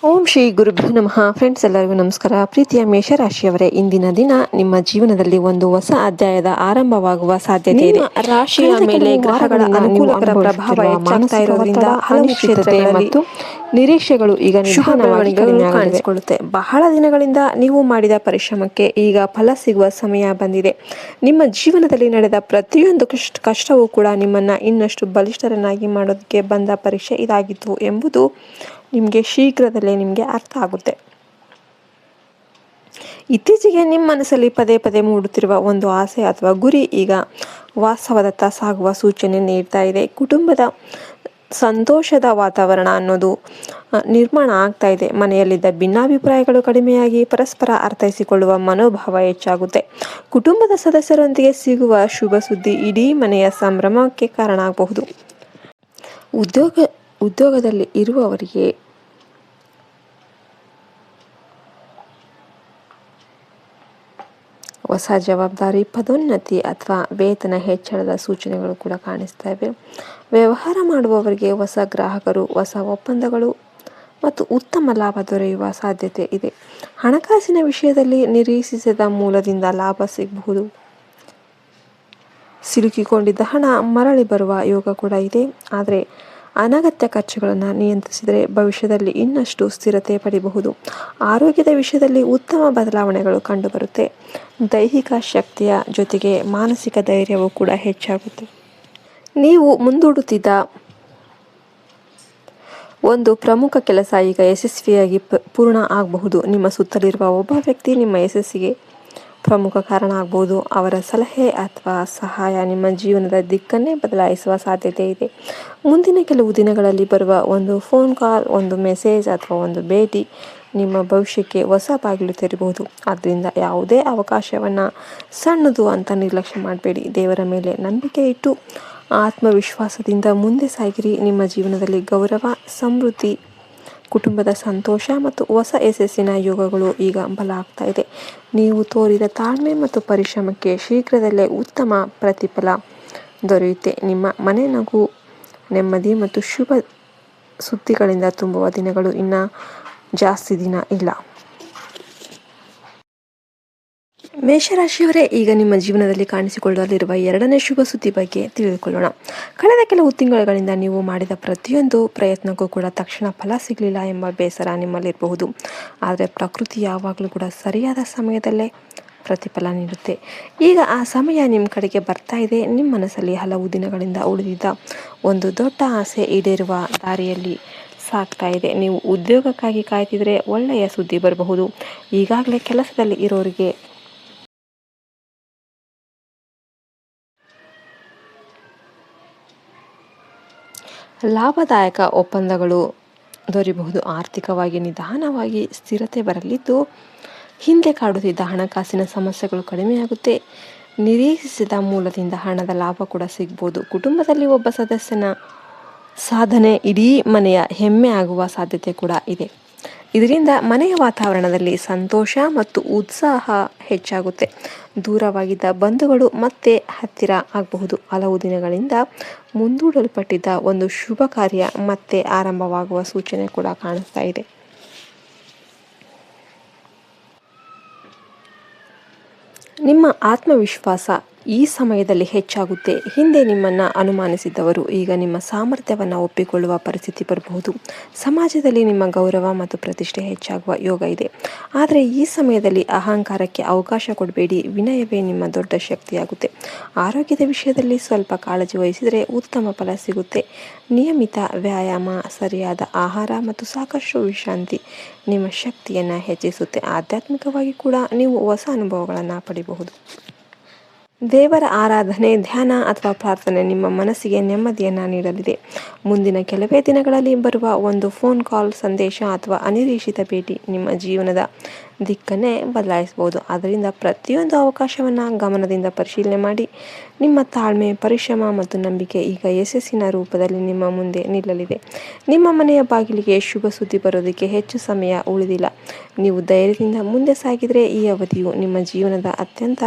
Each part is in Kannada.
ಓಂ ಶ್ರೀ ಗುರುಭ್ಯೋ ನಮಃ. ಫ್ರೆಂಡ್ಸ್, ಎಲ್ಲರಿಗೂ ನಮಸ್ಕಾರ. ಪ್ರೀತಿಯ ಮೇಷರಾಶಿಯವರೇ, ಇಂದಿನ ದಿನ ನಿಮ್ಮ ಜೀವನದಲ್ಲಿ ಒಂದು ಹೊಸ ಅಧ್ಯಾಯದ ಆರಂಭವಾಗುವ ಸಾಧ್ಯತೆ ಇದೆ. ರಾಶಿಯ ಮೇಲೆ ಗ್ರಹಗಳ ಅನುಕೂಲಕರ ಪ್ರಭಾವ ಹೆಚ್ಚಾಗ್ತಾ ಇರೋದ್ರಿಂದ ಹಲವು ಕ್ಷೇತ್ರಗಳಲ್ಲಿ ಮತ್ತು ನಿರೀಕ್ಷೆಗಳು ಈಗ ನಿಧಾನವಾಗಿ ಕಾಣಿಸಿಕೊಳ್ಳುತ್ತೆ. ಬಹಳ ದಿನಗಳಿಂದ ನೀವು ಮಾಡಿದ ಪರಿಶ್ರಮಕ್ಕೆ ಈಗ ಫಲ ಸಿಗುವ ಸಮಯ ಬಂದಿದೆ. ನಿಮ್ಮ ಜೀವನದಲ್ಲಿ ನಡೆದ ಪ್ರತಿಯೊಂದು ಕಷ್ಟವೂ ಕೂಡ ನಿಮ್ಮನ್ನ ಇನ್ನಷ್ಟು ಬಲಿಷ್ಠರನ್ನಾಗಿ ಮಾಡೋದಕ್ಕೆ ಬಂದ ಪರೀಕ್ಷೆ ಇದಾಗಿತ್ತು ಎಂಬುದು ನಿಮಗೆ ಶೀಘ್ರದಲ್ಲೇ ನಿಮಗೆ ಅರ್ಥ ಆಗುತ್ತೆ. ಇತ್ತೀಚೆಗೆ ನಿಮ್ಮ ಮನಸ್ಸಲ್ಲಿ ಪದೇ ಪದೇ ಮೂಡುತ್ತಿರುವ ಒಂದು ಆಸೆ ಅಥವಾ ಗುರಿ ಈಗ ವಾಸ್ತವದತ್ತ ಸಾಗುವ ಸೂಚನೆ ನೀಡ್ತಾ ಇದೆ. ಕುಟುಂಬದ ಸಂತೋಷದ ವಾತಾವರಣ ಅನ್ನೋದು ನಿರ್ಮಾಣ ಆಗ್ತಾ ಇದೆ. ಮನೆಯಲ್ಲಿದ್ದ ಭಿನ್ನಾಭಿಪ್ರಾಯಗಳು ಕಡಿಮೆಯಾಗಿ ಪರಸ್ಪರ ಅರ್ಥೈಸಿಕೊಳ್ಳುವ ಮನೋಭಾವ ಹೆಚ್ಚಾಗುತ್ತೆ. ಕುಟುಂಬದ ಸದಸ್ಯರೊಂದಿಗೆ ಸಿಗುವ ಶುಭ ಸುದ್ದಿ ಇಡೀ ಮನೆಯ ಸಂಭ್ರಮಕ್ಕೆ ಕಾರಣ ಆಗಬಹುದು. ಉದ್ಯೋಗದಲ್ಲಿ ಇರುವವರಿಗೆ ಹೊಸ ಜವಾಬ್ದಾರಿ, ಪದೋನ್ನತಿ ಅಥವಾ ವೇತನ ಹೆಚ್ಚಳದ ಸೂಚನೆಗಳು ಕೂಡ ಕಾಣಿಸ್ತಾ ಇವೆ. ವ್ಯವಹಾರ ಮಾಡುವವರಿಗೆ ಹೊಸ ಗ್ರಾಹಕರು, ಹೊಸ ಒಪ್ಪಂದಗಳು ಮತ್ತು ಉತ್ತಮ ಲಾಭ ದೊರೆಯುವ ಸಾಧ್ಯತೆ ಇದೆ. ಹಣಕಾಸಿನ ವಿಷಯದಲ್ಲಿ ನಿರೀಕ್ಷಿಸಿದ ಮೂಲದಿಂದ ಲಾಭ ಸಿಗಬಹುದು. ಸಿಲುಕಿಕೊಂಡಿದ್ದ ಹಣ ಮರಳಿ ಬರುವ ಯೋಗ ಕೂಡ ಇದೆ. ಆದರೆ ಅನಗತ್ಯ ಖರ್ಚುಗಳನ್ನು ನಿಯಂತ್ರಿಸಿದರೆ ಭವಿಷ್ಯದಲ್ಲಿ ಇನ್ನಷ್ಟು ಸ್ಥಿರತೆ ಪಡೆಯಬಹುದು. ಆರೋಗ್ಯದ ವಿಷಯದಲ್ಲಿ ಉತ್ತಮ ಬದಲಾವಣೆಗಳು ಕಂಡುಬರುತ್ತೆ. ದೈಹಿಕ ಶಕ್ತಿಯ ಜೊತೆಗೆ ಮಾನಸಿಕ ಧೈರ್ಯವೂ ಕೂಡ ಹೆಚ್ಚಾಗುತ್ತೆ. ನೀವು ಮುಂದೂಡುತ್ತಿದ್ದ ಒಂದು ಪ್ರಮುಖ ಕೆಲಸ ಈಗ ಯಶಸ್ವಿಯಾಗಿ ಪೂರ್ಣ ಆಗಬಹುದು. ನಿಮ್ಮ ಸುತ್ತಲಿರುವ ಒಬ್ಬ ವ್ಯಕ್ತಿ ನಿಮ್ಮ ಯಶಸ್ಸಿಗೆ ಪ್ರಮುಖ ಕಾರಣ ಆಗಬಹುದು. ಅವರ ಸಲಹೆ ಅಥವಾ ಸಹಾಯ ನಿಮ್ಮ ಜೀವನದ ದಿಕ್ಕನ್ನೇ ಬದಲಾಯಿಸುವ ಸಾಧ್ಯತೆ ಇದೆ. ಮುಂದಿನ ಕೆಲವು ದಿನಗಳಲ್ಲಿ ಬರುವ ಒಂದು ಫೋನ್ ಕಾಲ್, ಒಂದು ಮೆಸೇಜ್ ಅಥವಾ ಒಂದು ಭೇಟಿ ನಿಮ್ಮ ಭವಿಷ್ಯಕ್ಕೆ ಹೊಸ ಬಾಗಿಲು ತೆರೆಯಬಹುದು. ಆದ್ದರಿಂದ ಯಾವುದೇ ಅವಕಾಶವನ್ನು ಸಣ್ಣದು ಅಂತ ನಿರ್ಲಕ್ಷ್ಯ ಮಾಡಬೇಡಿ. ದೇವರ ಮೇಲೆ ನಂಬಿಕೆ ಇಟ್ಟು ಆತ್ಮವಿಶ್ವಾಸದಿಂದ ಮುಂದೆ ಸಾಗಿರಿ. ನಿಮ್ಮ ಜೀವನದಲ್ಲಿ ಗೌರವ, ಸಮೃದ್ಧಿ, ಕುಟುಂಬದ ಸಂತೋಷ ಮತ್ತು ಹೊಸ ಯಶಸ್ಸಿನ ಯೋಗಗಳು ಈಗ ಬಲ ಆಗ್ತಾ ಇದೆ. ನೀವು ತೋರಿದ ತಾಳ್ಮೆ ಮತ್ತು ಪರಿಶ್ರಮಕ್ಕೆ ಶೀಘ್ರದಲ್ಲೇ ಉತ್ತಮ ಪ್ರತಿಫಲ ದೊರೆಯುತ್ತೆ. ನಿಮ್ಮ ಮನೆ ನಗು, ನೆಮ್ಮದಿ ಮತ್ತು ಶುಭ ಸುದ್ದಿಗಳಿಂದ ತುಂಬುವ ದಿನಗಳು ಇನ್ನು ಜಾಸ್ತಿ ದಿನ ಇಲ್ಲ. ಮೇಷರಾಶಿಯವರೇ, ಈಗ ನಿಮ್ಮ ಜೀವನದಲ್ಲಿ ಕಾಣಿಸಿಕೊಳ್ಳಲಿರುವ ಎರಡನೇ ಶುಭ ಸುದ್ದಿ ಬಗ್ಗೆ ತಿಳಿದುಕೊಳ್ಳೋಣ. ಕಳೆದ ಕೆಲವು ತಿಂಗಳುಗಳಿಂದ ನೀವು ಮಾಡಿದ ಪ್ರತಿಯೊಂದು ಪ್ರಯತ್ನಕ್ಕೂ ಕೂಡ ತಕ್ಷಣ ಫಲ ಸಿಗಲಿಲ್ಲ ಎಂಬ ಬೇಸರ ನಿಮ್ಮಲ್ಲಿರಬಹುದು. ಆದರೆ ಪ್ರಕೃತಿ ಯಾವಾಗಲೂ ಕೂಡ ಸರಿಯಾದ ಸಮಯದಲ್ಲೇ ಪ್ರತಿಫಲ ನೀಡುತ್ತೆ. ಈಗ ಆ ಸಮಯ ನಿಮ್ಮ ಕಡೆಗೆ ಬರ್ತಾ ಇದೆ. ನಿಮ್ಮ ಮನಸ್ಸಲ್ಲಿ ಹಲವು ದಿನಗಳಿಂದ ಉಳಿದಿದ್ದ ಒಂದು ದೊಡ್ಡ ಆಸೆ ಈಡೇರುವ ದಾರಿಯಲ್ಲಿ ಸಾಗ್ತಾ ಇದೆ. ನೀವು ಉದ್ಯೋಗಕ್ಕಾಗಿ ಕಾಯ್ತಿದ್ರೆ ಒಳ್ಳೆಯ ಸುದ್ದಿ ಬರಬಹುದು. ಈಗಾಗಲೇ ಕೆಲಸದಲ್ಲಿ ಇರೋರಿಗೆ ಲಾಭದಾಯಕ ಒಪ್ಪಂದಗಳು ದೊರೆಯಬಹುದು. ಆರ್ಥಿಕವಾಗಿ ನಿಧಾನವಾಗಿ ಸ್ಥಿರತೆ ಬರಲಿದ್ದು, ಹಿಂದೆ ಕಾಡುತ್ತಿದ್ದ ಹಣಕಾಸಿನ ಸಮಸ್ಯೆಗಳು ಕಡಿಮೆಯಾಗುತ್ತೆ. ನಿರೀಕ್ಷಿಸಿದ ಮೂಲದಿಂದ ಹಣದ ಲಾಭ ಕೂಡ ಸಿಗ್ಬೋದು. ಕುಟುಂಬದಲ್ಲಿ ಒಬ್ಬ ಸದಸ್ಯನ ಸಾಧನೆ ಇಡೀ ಮನೆಯ ಹೆಮ್ಮೆ ಆಗುವ ಸಾಧ್ಯತೆ ಕೂಡ ಇದೆ. ಇದರಿಂದ ಮನೆಯ ವಾತಾವರಣದಲ್ಲಿ ಸಂತೋಷ ಮತ್ತು ಉತ್ಸಾಹ ಹೆಚ್ಚಾಗುತ್ತೆ. ದೂರವಾಗಿದ್ದ ಬಂಧುಗಳು ಮತ್ತೆ ಹತ್ತಿರ ಆಗಬಹುದು. ಹಲವು ದಿನಗಳಿಂದ ಮುಂದೂಡಲ್ಪಟ್ಟಿದ್ದ ಒಂದು ಶುಭ ಕಾರ್ಯ ಮತ್ತೆ ಆರಂಭವಾಗುವ ಸೂಚನೆ ಕೂಡ ಕಾಣಿಸ್ತಾ ಇದೆ. ನಿಮ್ಮ ಆತ್ಮವಿಶ್ವಾಸ ಈ ಸಮಯದಲ್ಲಿ ಹೆಚ್ಚಾಗುತ್ತೆ. ಹಿಂದೆ ನಿಮ್ಮನ್ನು ಅನುಮಾನಿಸಿದ್ದವರು ಈಗ ನಿಮ್ಮ ಸಾಮರ್ಥ್ಯವನ್ನು ಒಪ್ಪಿಕೊಳ್ಳುವ ಪರಿಸ್ಥಿತಿ ಬರಬಹುದು. ಸಮಾಜದಲ್ಲಿ ನಿಮ್ಮ ಗೌರವ ಮತ್ತು ಪ್ರತಿಷ್ಠೆ ಹೆಚ್ಚಾಗುವ ಯೋಗ ಇದೆ. ಆದರೆ ಈ ಸಮಯದಲ್ಲಿ ಅಹಂಕಾರಕ್ಕೆ ಅವಕಾಶ ಕೊಡಬೇಡಿ. ವಿನಯವೇ ನಿಮ್ಮ ದೊಡ್ಡ ಶಕ್ತಿಯಾಗುತ್ತೆ. ಆರೋಗ್ಯದ ವಿಷಯದಲ್ಲಿ ಸ್ವಲ್ಪ ಕಾಳಜಿ ವಹಿಸಿದರೆ ಉತ್ತಮ ಫಲ ಸಿಗುತ್ತೆ. ನಿಯಮಿತ ವ್ಯಾಯಾಮ, ಸರಿಯಾದ ಆಹಾರ ಮತ್ತು ಸಾಕಷ್ಟು ವಿಶ್ರಾಂತಿ ನಿಮ್ಮ ಶಕ್ತಿಯನ್ನು ಹೆಚ್ಚಿಸುತ್ತೆ. ಆಧ್ಯಾತ್ಮಿಕವಾಗಿ ಕೂಡ ನೀವು ಹೊಸ ಅನುಭವಗಳನ್ನು ಪಡೆಯಬಹುದು. ದೇವರ ಆರಾಧನೆ, ಧ್ಯಾನ ಅಥವಾ ಪ್ರಾರ್ಥನೆ ನಿಮ್ಮ ಮನಸ್ಸಿಗೆ ನೆಮ್ಮದಿಯನ್ನು ನೀಡಲಿದೆ. ಮುಂದಿನ ಕೆಲವೇ ದಿನಗಳಲ್ಲಿ ಬರುವ ಒಂದು ಫೋನ್ ಕಾಲ್, ಸಂದೇಶ ಅಥವಾ ಅನಿರೀಕ್ಷಿತ ಭೇಟಿ ನಿಮ್ಮ ಜೀವನದ ದಿಕ್ಕನ್ನೇ ಬದಲಾಯಿಸಬಹುದು. ಆದ್ದರಿಂದ ಪ್ರತಿಯೊಂದು ಅವಕಾಶವನ್ನು ಗಮನದಿಂದ ಪರಿಶೀಲನೆ ಮಾಡಿ. ನಿಮ್ಮ ತಾಳ್ಮೆ, ಪರಿಶ್ರಮ ಮತ್ತು ನಂಬಿಕೆ ಈಗ ಯಶಸ್ಸಿನ ರೂಪದಲ್ಲಿ ನಿಮ್ಮ ಮುಂದೆ ನಿಲ್ಲಲಿದೆ. ನಿಮ್ಮ ಮನೆಯ ಬಾಗಿಲಿಗೆ ಶುಭ ಸುದ್ದಿ ಬರೋದಕ್ಕೆ ಹೆಚ್ಚು ಸಮಯ ಉಳಿದಿಲ್ಲ. ನೀವು ಧೈರ್ಯದಿಂದ ಮುಂದೆ ಸಾಗಿದರೆ ಈ ಅವಧಿಯು ನಿಮ್ಮ ಜೀವನದ ಅತ್ಯಂತ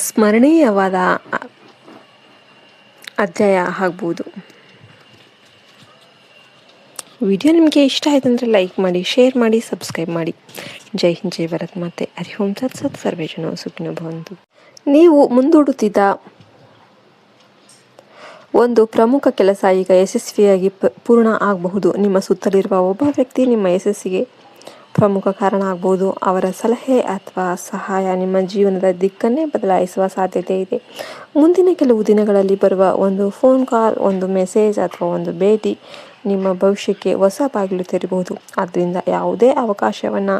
ಸ್ಮರಣೀಯವಾದ ಅಧ್ಯಾಯ ಆಗ್ಬೋದು. ವಿಡಿಯೋ ನಿಮಗೆ ಇಷ್ಟ ಆಯ್ತು ಅಂದರೆ ಲೈಕ್ ಮಾಡಿ, ಶೇರ್ ಮಾಡಿ, ಸಬ್ಸ್ಕ್ರೈಬ್ ಮಾಡಿ. ಜೈ ಹಿಂದ್, ಜೈ ಭಾರತ್ ಮಾತೆ. ಹರಿ ಓಂ ತತ್ ಸತ್. ಸರ್ವೇ ಜನ ಸುಖಿನೋ ಭವಂತು. ನೀವು ಮುಂದೂಡುತ್ತಿದ್ದ ಒಂದು ಪ್ರಮುಖ ಕೆಲಸ ಈಗ ಯಶಸ್ವಿಯಾಗಿ ಪೂರ್ಣ ಆಗಬಹುದು. ನಿಮ್ಮ ಸುತ್ತಲಿರುವ ಒಬ್ಬ ವ್ಯಕ್ತಿ ನಿಮ್ಮ ಯಶಸ್ಸಿಗೆ ಪ್ರಮುಖ ಕಾರಣ ಆಗಬಹುದು. ಅವರ ಸಲಹೆ ಅಥವಾ ಸಹಾಯ ನಿಮ್ಮ ಜೀವನದ ದಿಕ್ಕನ್ನೇ ಬದಲಾಯಿಸುವ ಸಾಧ್ಯತೆ ಇದೆ. ಮುಂದಿನ ಕೆಲವು ದಿನಗಳಲ್ಲಿ ಬರುವ ಒಂದು ಫೋನ್ ಕಾಲ್, ಒಂದು ಮೆಸೇಜ್ ಅಥವಾ ಒಂದು ಭೇಟಿ ನಿಮ್ಮ ಭವಿಷ್ಯಕ್ಕೆ ಹೊಸ ಬಾಗಿಲು ತೆರೆಯಬಹುದು. ಆದ್ದರಿಂದ ಯಾವುದೇ ಅವಕಾಶವನ್ನು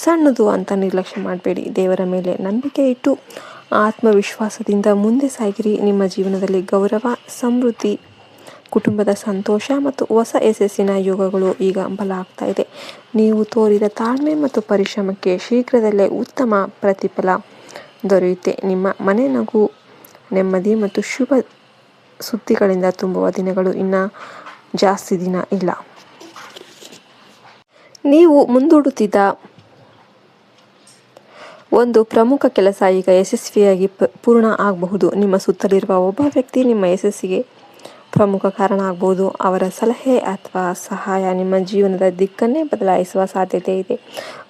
ಸಣ್ಣದು ಅಂತ ನಿರ್ಲಕ್ಷ್ಯ ಮಾಡಬೇಡಿ. ದೇವರ ಮೇಲೆ ನಂಬಿಕೆ ಇಟ್ಟು ಆತ್ಮವಿಶ್ವಾಸದಿಂದ ಮುಂದೆ ಸಾಗಿರಿ. ನಿಮ್ಮ ಜೀವನದಲ್ಲಿ ಗೌರವ, ಸಮೃದ್ಧಿ, ಕುಟುಂಬದ ಸಂತೋಷ ಮತ್ತು ಹೊಸ ಯಶಸ್ಸಿನ ಯೋಗಗಳು ಈಗ ಬಲ ಆಗ್ತಾ ಇದೆ. ನೀವು ತೋರಿದ ತಾಳ್ಮೆ ಮತ್ತು ಪರಿಶ್ರಮಕ್ಕೆ ಶೀಘ್ರದಲ್ಲೇ ಉತ್ತಮ ಪ್ರತಿಫಲ ದೊರೆಯುತ್ತೆ. ನಿಮ್ಮ ಮನೆ ನಗು, ನೆಮ್ಮದಿ ಮತ್ತು ಶುಭ ಸುದ್ದಿಗಳಿಂದ ತುಂಬುವ ದಿನಗಳು ಇನ್ನು ಜಾಸ್ತಿ ದಿನ ಇಲ್ಲ. ನೀವು ಮುಂದೂಡುತ್ತಿದ್ದ ಒಂದು ಪ್ರಮುಖ ಕೆಲಸ ಈಗ ಯಶಸ್ವಿಯಾಗಿ ಪೂರ್ಣ ಆಗಬಹುದು. ನಿಮ್ಮ ಸುತ್ತಲಿರುವ ಒಬ್ಬ ವ್ಯಕ್ತಿ ನಿಮ್ಮ ಯಶಸ್ಸಿಗೆ ಪ್ರಮುಖ ಕಾರಣ ಆಗಬಹುದು. ಅವರ ಸಲಹೆ ಅಥವಾ ಸಹಾಯ ನಿಮ್ಮ ಜೀವನದ ದಿಕ್ಕನ್ನೇ ಬದಲಾಯಿಸುವ ಸಾಧ್ಯತೆ ಇದೆ.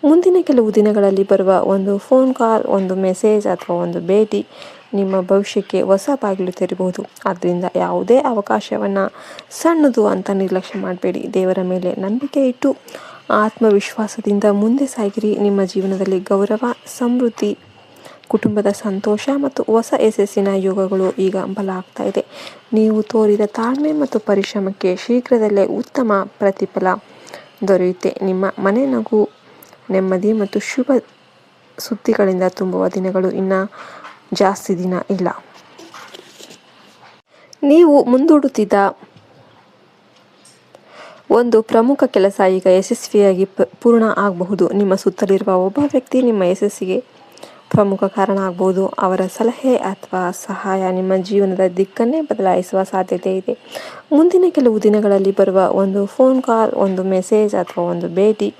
ಮುಂದಿನ ಕೆಲವು ದಿನಗಳಲ್ಲಿ ಬರುವ ಒಂದು ಫೋನ್ ಕಾಲ್, ಒಂದು ಮೆಸೇಜ್ ಅಥವಾ ಒಂದು ಭೇಟಿ ನಿಮ್ಮ ಭವಿಷ್ಯಕ್ಕೆ ಹೊಸ ಬಾಗಿಲು ತೆರೆಯಬಹುದು. ಆದ್ದರಿಂದ ಯಾವುದೇ ಅವಕಾಶವನ್ನು ಸಣ್ಣದು ಅಂತ ನಿರ್ಲಕ್ಷ್ಯ ಮಾಡಬೇಡಿ. ದೇವರ ಮೇಲೆ ನಂಬಿಕೆ ಇಟ್ಟು ಆತ್ಮವಿಶ್ವಾಸದಿಂದ ಮುಂದೆ ಸಾಗಿರಿ. ನಿಮ್ಮ ಜೀವನದಲ್ಲಿ ಗೌರವ, ಸಮೃದ್ಧಿ, ಕುಟುಂಬದ ಸಂತೋಷ ಮತ್ತು ಹೊಸ ಯಶಸ್ಸಿನ ಯೋಗಗಳು ಈಗ ಬಲ ಆಗ್ತಾ ಇದೆ. ನೀವು ತೋರಿದ ತಾಳ್ಮೆ ಮತ್ತು ಪರಿಶ್ರಮಕ್ಕೆ ಶೀಘ್ರದಲ್ಲೇ ಉತ್ತಮ ಪ್ರತಿಫಲ ದೊರೆಯುತ್ತೆ. ನಿಮ್ಮ ಮನೆ ನಗು, ನೆಮ್ಮದಿ ಮತ್ತು ಶುಭ ಸುದ್ದಿಗಳಿಂದ ತುಂಬುವ ದಿನಗಳು ಇನ್ನು ಜಾಸ್ತಿ ದಿನ ಇಲ್ಲ. ನೀವು ಮುಂದೂಡುತ್ತಿದ್ದ ಒಂದು ಪ್ರಮುಖ ಕೆಲಸ ಈಗ ಯಶಸ್ವಿಯಾಗಿ ಪೂರ್ಣ ಆಗಬಹುದು. ನಿಮ್ಮ ಸುತ್ತಲಿರುವ ಒಬ್ಬ ವ್ಯಕ್ತಿ ನಿಮ್ಮ ಯಶಸ್ಸಿಗೆ ಪ್ರಮುಖ ಕಾರಣ ಆಗಬಹುದು. ಅವರ ಸಲಹೆ ಅಥವಾ ಸಹಾಯ ನಿಮ್ಮ ಜೀವನದ ದಿಕ್ಕನ್ನೇ ಬದಲಾಯಿಸುವ ಸಾಧ್ಯತೆ ಇದೆ. ಮುಂದಿನ ಕೆಲವು ದಿನಗಳಲ್ಲಿ ಬರುವ ಒಂದು ಫೋನ್ ಕಾಲ್, ಒಂದು ಮೆಸೇಜ್ ಅಥವಾ ಒಂದು ಭೇಟಿ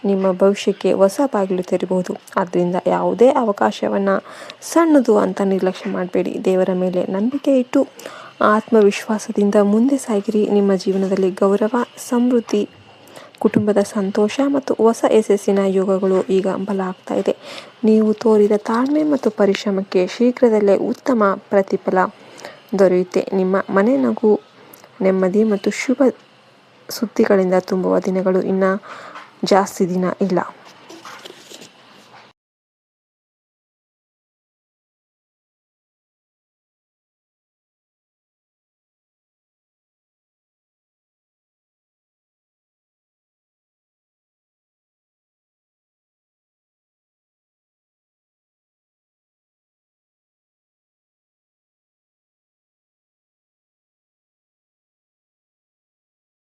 ನಿಮ್ಮ ಭವಿಷ್ಯಕ್ಕೆ ಹೊಸ ಬಾಗಿಲು ತೆರೆಯಬಹುದು. ಆದ್ದರಿಂದ ಯಾವುದೇ ಅವಕಾಶವನ್ನು ಸಣ್ಣದು ಅಂತ ನಿರ್ಲಕ್ಷ್ಯ ಮಾಡಬೇಡಿ. ದೇವರ ಮೇಲೆ ನಂಬಿಕೆ ಇಟ್ಟು ಆತ್ಮವಿಶ್ವಾಸದಿಂದ ಮುಂದೆ ಸಾಗಿರಿ. ನಿಮ್ಮ ಜೀವನದಲ್ಲಿ ಗೌರವ, ಸಮೃದ್ಧಿ, ಕುಟುಂಬದ ಸಂತೋಷ ಮತ್ತು ಹೊಸ ಯಶಸ್ಸಿನ ಯೋಗಗಳು ಈಗ ಬಲ ಆಗ್ತಾ ಇದೆ. ನೀವು ತೋರಿದ ತಾಳ್ಮೆ ಮತ್ತು ಪರಿಶ್ರಮಕ್ಕೆ ಶೀಘ್ರದಲ್ಲೇ ಉತ್ತಮ ಪ್ರತಿಫಲ ದೊರೆಯುತ್ತೆ. ನಿಮ್ಮ ಮನೆ ನಗು, ನೆಮ್ಮದಿ ಮತ್ತು ಶುಭ ಸುದ್ದಿಗಳಿಂದ ತುಂಬುವ ದಿನಗಳು ಇನ್ನು ಜಾಸ್ತಿ ದಿನ ಇಲ್ಲ.